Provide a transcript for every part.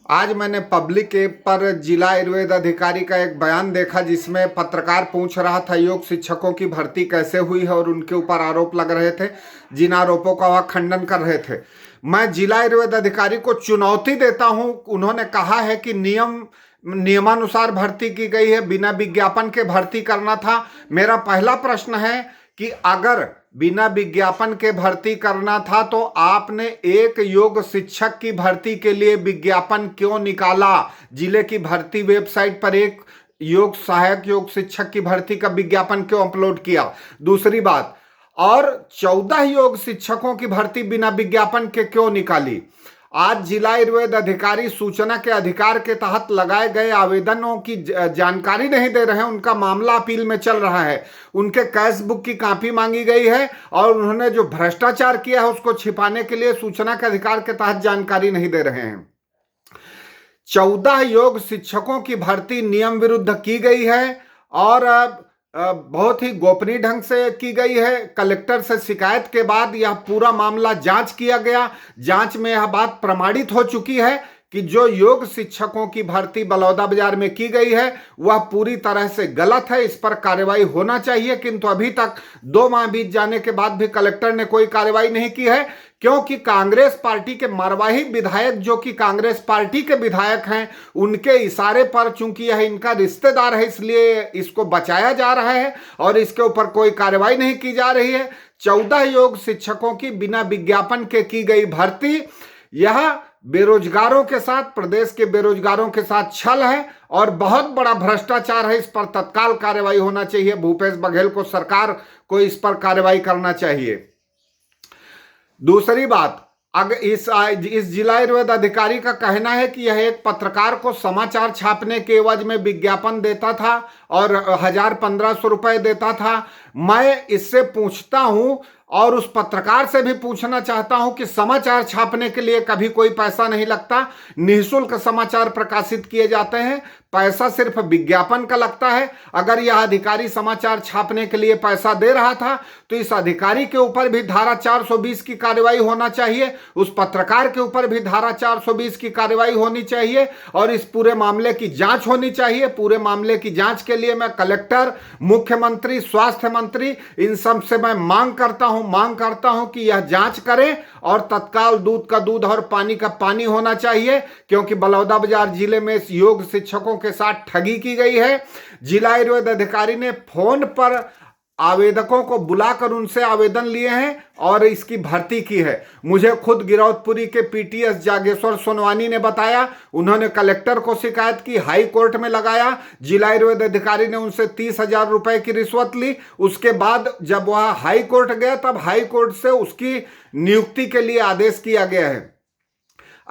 आज मैंने public app पर जिला आयुर्वेद अधिकारी का एक बयान देखा जिसमें पत्रकार पूछ रहा था योग शिक्षकों की भर्ती कैसे हुई है और उनके ऊपर आरोप लग रहे थे, जिन आरोपों का वह खंडन कर रहे थे। मैं जिला आयुर्वेद अधिकारी को चुनौती देता हूं। उन्होंने कहा है कि नियमानुसार भर्ती की गई है, बिना विज्ञापन के भर्ती करना था। मेरा पहला प्रश्न है कि अगर बिना विज्ञापन के भर्ती करना था तो आपने एक योग शिक्षक की भर्ती के लिए विज्ञापन क्यों निकाला? जिले की भर्ती वेबसाइट पर एक योग सहायक योग शिक्षक की भर्ती का विज्ञापन क्यों अपलोड किया? दूसरी बात, और 14 योग शिक्षकों की भर्ती बिना विज्ञापन के क्यों निकाली? आज जिला आयुर्वेद अधिकारी सूचना के अधिकार के तहत लगाए गए आवेदनों की जानकारी नहीं दे रहे हैं। उनका मामला अपील में चल रहा है। उनके कैश बुक की कॉपी मांगी गई है और उन्होंने जो भ्रष्टाचार किया है उसको छिपाने के लिए सूचना के अधिकार के तहत जानकारी नहीं दे रहे हैं। 14 योग शिक्षकों की भर्ती नियम विरुद्ध की गई है और बहुत ही गोपनीय ढंग से की गई है। कलेक्टर से शिकायत के बाद यह पूरा मामला जांच किया गया। जांच में यह बात प्रमाणित हो चुकी है कि जो योग शिक्षकों की भर्ती बलौदाबाजार में की गई है वह पूरी तरह से गलत है। इस पर कार्रवाई होना चाहिए, किंतु अभी तक 2 माह बीत जाने के बाद भी कलेक्टर ने कोई कार्रवाई नहीं की है, क्योंकि कांग्रेस पार्टी के मरवाही विधायक जो कि कांग्रेस पार्टी के विधायक हैं, उनके इशारे पर, चूंकि यह इनका रिश्तेदार है इसलिए इसको बचाया जा रहा है और इसके ऊपर कोई कार्रवाई नहीं की जा रही है। 14 योग शिक्षकों की बिना विज्ञापन के की गई भर्ती, यह बेरोजगारों के साथ, प्रदेश के बेरोजगारों के साथ छल है और बहुत बड़ा भ्रष्टाचार है। इस पर तत्काल कार्रवाई होना चाहिए। भूपेश बघेल को, सरकार को इस पर कार्रवाई करना चाहिए। दूसरी बात, अगर इस जिला आयुर्वेद अधिकारी का कहना है कि यह एक पत्रकार को समाचार छापने के एवज में विज्ञापन देता था और 1000-1500 रुपए देता था। मैं इससे पूछता हूं और उस पत्रकार से भी पूछना चाहता हूं कि समाचार छापने के लिए कभी कोई पैसा नहीं लगता, निःशुल्क समाचार प्रकाशित किए जाते हैं, पैसा सिर्फ विज्ञापन का लगता है। अगर यह अधिकारी समाचार छापने के लिए पैसा दे रहा था तो इस अधिकारी के ऊपर भी धारा 420 की कार्रवाई होना चाहिए, उस पत्रकार के ऊपर भी धारा 420 की कार्रवाई होनी चाहिए और इस पूरे मामले की जांच होनी चाहिए। पूरे मामले की जांच के लिए मैं कलेक्टर, मुख्यमंत्री, स्वास्थ्य मंत्री, इन सब से मैं मांग करता हूं कि यह जांच करें और तत्काल दूध का दूध और पानी का पानी होना चाहिए, क्योंकि बलौदाबाजार जिले में इस योग शिक्षकों के साथ ठगी की गई है। जिला आयुर्वेद अधिकारी ने फोन पर आवेदकों को बुलाकर उनसे आवेदन लिए हैं और इसकी भर्ती की है। मुझे खुद गिरौदपुरी के पीटीएस जागेश्वर सोनवानी ने बताया, उन्होंने कलेक्टर को शिकायत की, हाई कोर्ट में लगाया। जिला आयुर्वेद अधिकारी ने उनसे 30,000 रुपए की रिश्वत ली। उसके बाद जब वह हाई कोर्ट गया तब हाई कोर्ट से उसकी नियुक्ति के लिए आदेश किया गया है।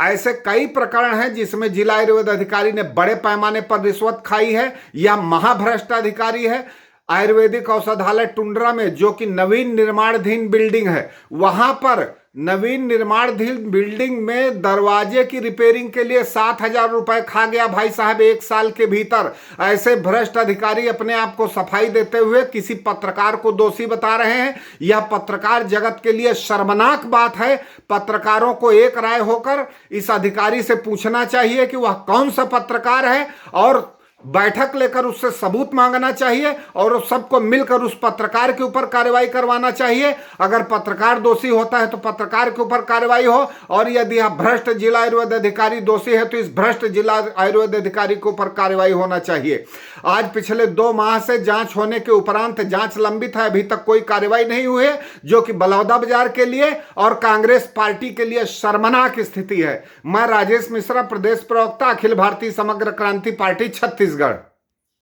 ऐसे कई प्रकरण हैं जिसमें जिला आयुर्वेद अधिकारी ने बड़े पैमाने पर रिश्वत खाई है। यह महाभ्रष्ट अधिकारी है। आयुर्वेदिक औषधालय टुंड्रा में, जो कि नवीन निर्माणाधीन बिल्डिंग है, वहां पर नवीन निर्माणाधीन बिल्डिंग में दरवाजे की रिपेयरिंग के लिए 7,000 रुपए खा गया भाई साहब 1 साल के भीतर। ऐसे भ्रष्ट अधिकारी अपने आप को सफाई देते हुए किसी पत्रकार को दोषी बता रहे हैं। यह पत्रकार जगत के लिए शर्मनाक बात है। पत्रकारों को एक राय होकर इस अधिकारी से पूछना चाहिए कि वह कौन सा पत्रकार है और बैठक लेकर उससे सबूत मांगना चाहिए और सबको मिलकर उस पत्रकार के ऊपर कार्रवाई करवाना चाहिए। अगर पत्रकार दोषी होता है तो पत्रकार के ऊपर कार्रवाई हो, और यदि यह भ्रष्ट जिला आयुर्वेद अधिकारी दोषी है तो इस भ्रष्ट जिला आयुर्वेद अधिकारी के ऊपर कार्रवाई होना चाहिए। आज पिछले 2 माह से जांच होने के उपरांत जांच लंबित है, अभी तक कोई कार्रवाई नहीं हुई है, जो कि बलौदाबाजार के लिए और कांग्रेस पार्टी के लिए शर्मनाक स्थिति है। मैं राजेश मिश्रा, प्रदेश प्रवक्ता, अखिल भारतीय समग्र क्रांति पार्टी, छत्तीसगढ़।